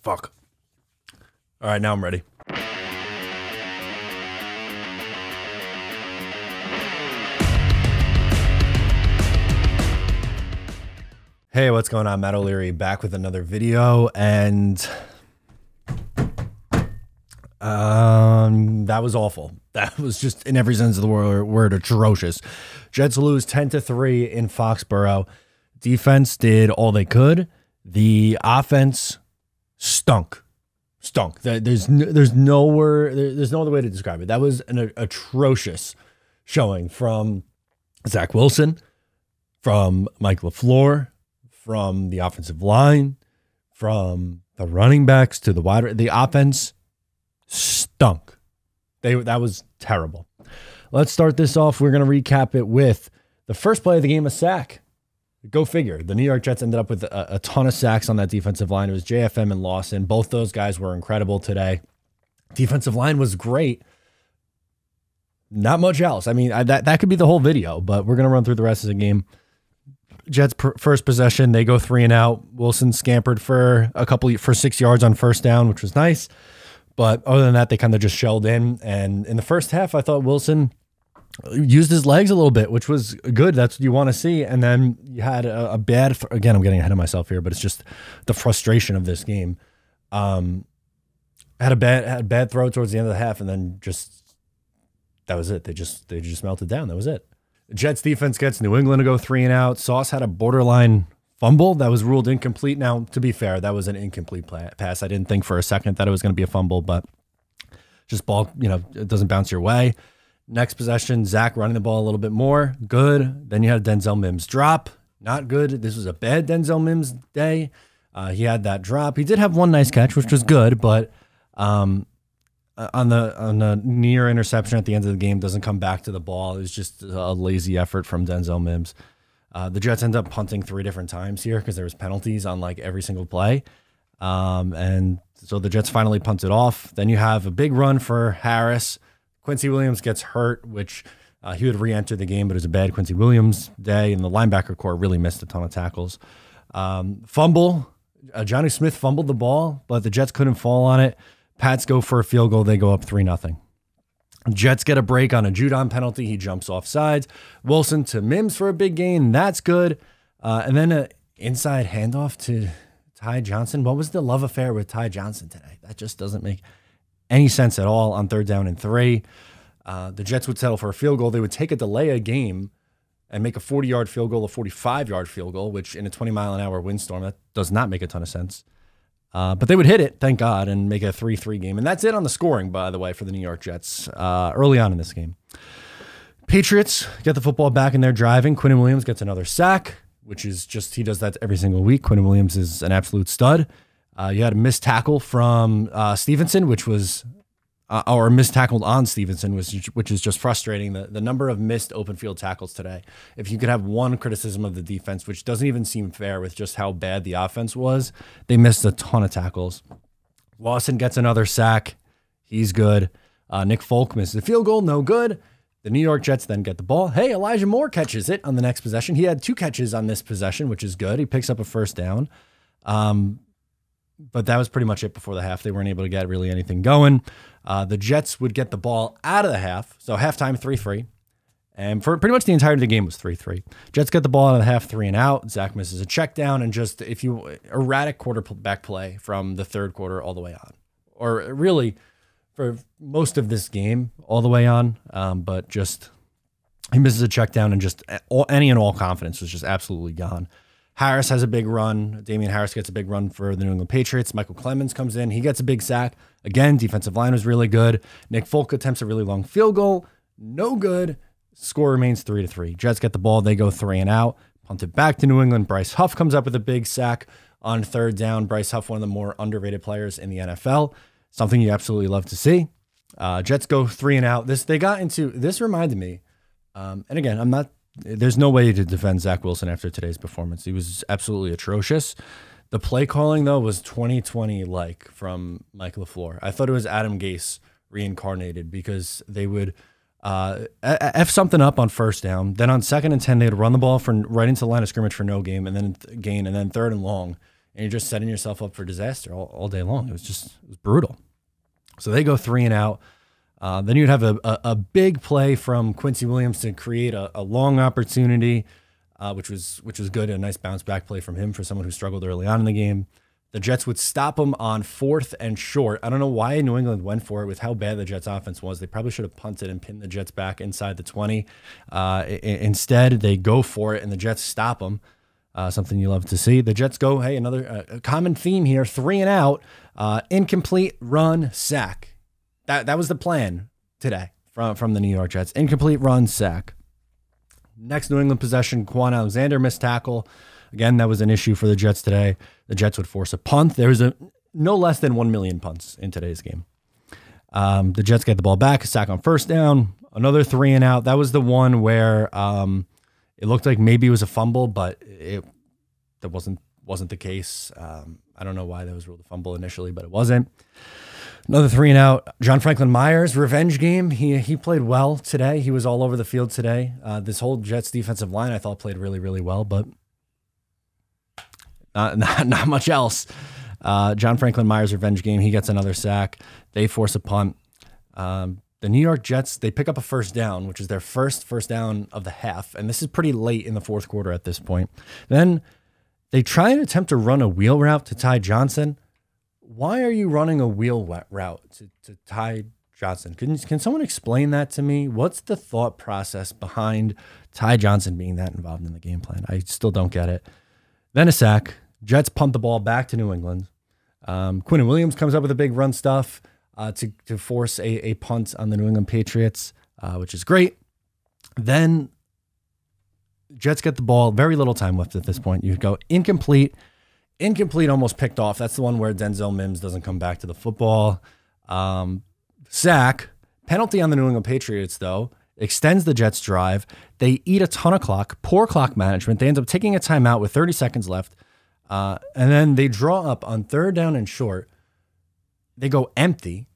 Fuck. All right, now I'm ready. Hey, what's going on? Matt O'Leary back with another video, and that was awful. That was just, in every sense of the word atrocious. Jets lose 10-3 in Foxborough. Defense did all they could. The offense stunk. There's no other way to describe it. That was an atrocious showing from Zach Wilson, from Mike LaFleur, from the offensive line, from the running backs to the offense stunk. That was terrible. Let's start this off. We're going to recap it with the first play of the game, a sack. Go figure. The New York Jets ended up with a ton of sacks on that defensive line. It was JFM and Lawson. Both those guys were incredible today. Defensive line was great. Not much else. I mean, that could be the whole video, but we're going to run through the rest of the game. Jets first possession, they go 3 and out. Wilson scampered for 6 yards on first down, which was nice. But other than that, they kind of just shelled in. And in the first half, I thought Wilson used his legs a little bit, which was good. That's what you want to see. And then you had a bad, again, I'm getting ahead of myself here, but it's just the frustration of this game. Had a bad throw towards the end of the half, and then that was it. They just melted down. That was it. The Jets defense gets New England to go 3 and out. Sauce had a borderline fumble that was ruled incomplete. Now, to be fair, that was an incomplete pass. I didn't think for a second that it was going to be a fumble, but just ball, it doesn't bounce your way. Next possession, Zach running the ball a little bit more. Good. Then you had Denzel Mims drop. Not good. This was a bad Denzel Mims day. He had that drop. He did have one nice catch, which was good, but on the near interception at the end of the game, doesn't come back to the ball. It was just a lazy effort from Denzel Mims. The Jets end up punting 3 different times here because there was penalties on like every single play. And so the Jets finally punted off. Then you have a big run for Harris. Quincy Williams gets hurt, which he would re-enter the game, but it was a bad Quincy Williams day, and the linebacker core really missed a ton of tackles. Fumble. Johnny Smith fumbled the ball, but the Jets couldn't fall on it. Pats go for a field goal. They go up 3-0. Jets get a break on a Judon penalty. He jumps off sides. Wilson to Mims for a big gain. That's good. And then an inside handoff to Ty Johnson. What was the love affair with Ty Johnson today? That just doesn't make any sense at all on 3rd down and 3. The Jets would settle for a field goal. They would take a delay a game and make a 40-yard field goal, a 45-yard field goal, which in a 20-mile-an-hour windstorm, that does not make a ton of sense. But they would hit it, thank God, and make a 3-3 game. And that's it on the scoring, by the way, for the New York Jets early on in this game. Patriots get the football back and they're driving. Quinnen Williams gets another sack, which is just, he does that every single week. Quinnen Williams is an absolute stud. You had a missed tackle from Stevenson, which was, or missed tackled on Stevenson, which is just frustrating. The number of missed open field tackles today. If you could have one criticism of the defense, which doesn't even seem fair with just how bad the offense was, they missed a ton of tackles. Lawson gets another sack. He's good. Nick Folk misses a field goal. No good. The New York Jets then get the ball. Hey, Elijah Moore catches it on the next possession. He had 2 catches on this possession, which is good. He picks up a first down. But that was pretty much it before the half. They weren't able to get really anything going. The Jets would get the ball out of the half. So halftime 3-3. And for pretty much the entirety of the game was 3-3. Jets get the ball out of the half, 3 and out. Zach misses a check down and just erratic quarterback play from the 3rd quarter all the way on. Or really for most of this game all the way on. But just he misses a check down and just any and all confidence was just absolutely gone. Harris has a big run. Damian Harris gets a big run for the New England Patriots. Michael Clemens comes in. He gets a big sack. Again, defensive line was really good. Nick Folk attempts a really long field goal. No good. Score remains 3-3. Jets get the ball. They go 3 and out. Punt it back to New England. Bryce Huff comes up with a big sack on 3rd down. Bryce Huff, one of the more underrated players in the NFL. Something you absolutely love to see. Jets go 3 and out. This reminded me, and again, there's no way to defend Zach Wilson after today's performance. He was absolutely atrocious. The play calling, though, was 2020-like from Mike LaFleur. I thought it was Adam Gase reincarnated because they would F something up on 1st down. Then on 2nd and 10, they'd run the ball right into the line of scrimmage for no gain, and then 3rd and long and you're just setting yourself up for disaster all day long. It was brutal. So they go 3 and out. Then you'd have a big play from Quincy Williams to create a long opportunity, which was good. A nice bounce back play from him for someone who struggled early on in the game. The Jets would stop him on 4th and short. I don't know why New England went for it with how bad the Jets offense was. They probably should have punted and pinned the Jets back inside the 20. Instead, they go for it, and the Jets stop them. Something you love to see. The Jets go, hey, another common theme here, 3 and out, incomplete run, sack. That was the plan today from the New York Jets. Incomplete run, sack. Next New England possession, Quan Alexander missed tackle. Again, that was an issue for the Jets today. The Jets would force a punt. There was no less than 1 million punts in today's game. The Jets get the ball back, a sack on 1st down, another 3 and out. That was the one where it looked like maybe it was a fumble, but that wasn't the case. I don't know why that was ruled a fumble initially, but it wasn't. Another 3 and out. John Franklin Myers, revenge game. He played well today. He was all over the field today. This whole Jets defensive line I thought played really, really well, but not much else. John Franklin Myers, revenge game. He gets another sack. They force a punt. The New York Jets, they pick up a 1st down, which is their first down of the half, and this is pretty late in the 4th quarter at this point. Then they try and attempt to run a wheel route to Ty Johnson. Why are you running a wheel route to Ty Johnson? Can someone explain that to me? What's the thought process behind Ty Johnson being that involved in the game plan? I still don't get it. Then a sack. Jets punt the ball back to New England. Quinn Williams comes up with a big run stuff to force a punt on the New England Patriots, which is great. Then Jets get the ball. Very little time left at this point. You go incomplete, almost picked off. That's the one where Denzel Mims doesn't come back to the football. Sack. Penalty on the New England Patriots, though. Extends the Jets' drive. They eat a ton of clock. Poor clock management. They end up taking a timeout with 30 seconds left. And then they draw up on 3rd down and short. They go empty,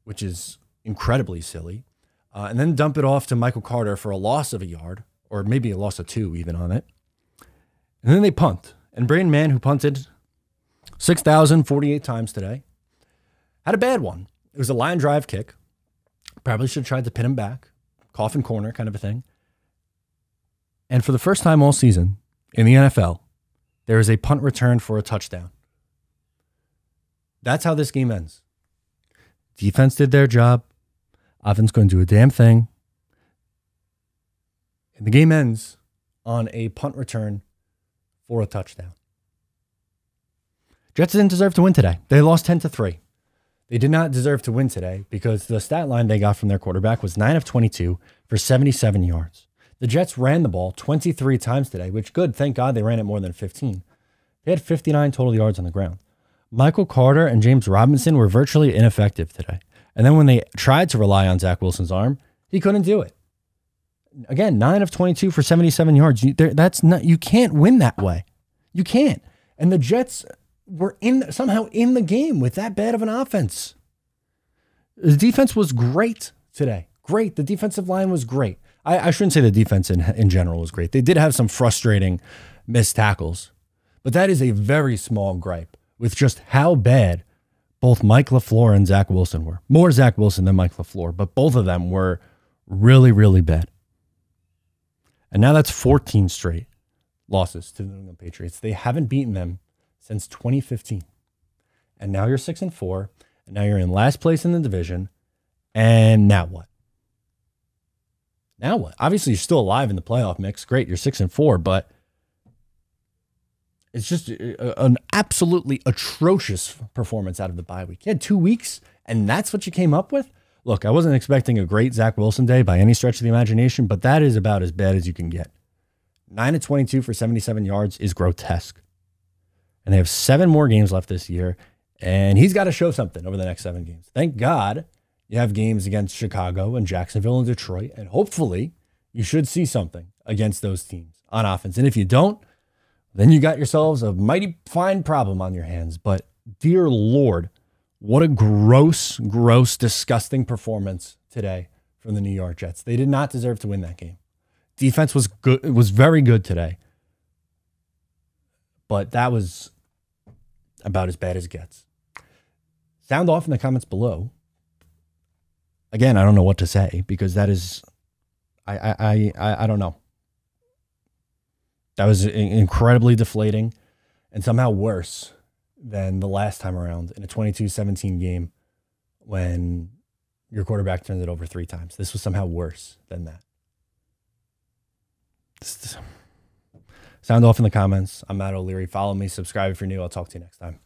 which is incredibly silly. And then dump it off to Michael Carter for a loss of a yard, or maybe a loss of 2 even on it. And then they punt. And Braden Mann, who punted 6,048 times today, had a bad one. It was a line drive kick. Probably should have tried to pin him back. Coffin corner kind of a thing. And for the first time all season in the NFL, there is a punt return for a touchdown. That's how this game ends. Defense did their job. Offense going to do a damn thing. And the game ends on a punt return for a touchdown. Jets didn't deserve to win today. They lost 10-3. They did not deserve to win today because the stat line they got from their quarterback was 9 of 22 for 77 yards. The Jets ran the ball 23 times today, which good. Thank God they ran it more than 15. They had 59 total yards on the ground. Michael Carter and James Robinson were virtually ineffective today. And then when they tried to rely on Zach Wilson's arm, he couldn't do it. Again, 9 of 22 for 77 yards. You can't win that way. You can't. And the Jets were somehow in the game with that bad of an offense. The defense was great today. Great. The defensive line was great. I shouldn't say the defense in general was great. They did have some frustrating missed tackles, but that is a very small gripe with just how bad both Mike LaFleur and Zach Wilson were. More Zach Wilson than Mike LaFleur, but both of them were really, really bad. And now that's 14 straight losses to the New England Patriots. They haven't beaten them since 2015. And now you're 6-4, and now you're in last place in the division. And now what? Now what? Obviously, you're still alive in the playoff mix. Great, you're 6-4, but it's just an absolutely atrocious performance out of the bye week. You had 2 weeks, and that's what you came up with? Look, I wasn't expecting a great Zach Wilson day by any stretch of the imagination, but that is about as bad as you can get. 9 of 22 for 77 yards is grotesque. And they have 7 more games left this year, and he's got to show something over the next 7 games. Thank God you have games against Chicago and Jacksonville and Detroit, and hopefully you should see something against those teams on offense. And if you don't, then you got yourselves a mighty fine problem on your hands. But dear Lord, what a gross, disgusting performance today from the New York Jets. They did not deserve to win that game. Defense was good. It was very good today. But that was about as bad as it gets. Sound off in the comments below. Again, I don't know what to say because that is, I don't know. That was incredibly deflating and somehow worse than the last time around in a 22-17 game when your quarterback turned it over 3 times. This was somehow worse than that. Sound off in the comments. I'm Matt O'Leary. Follow me, subscribe if you're new. I'll talk to you next time.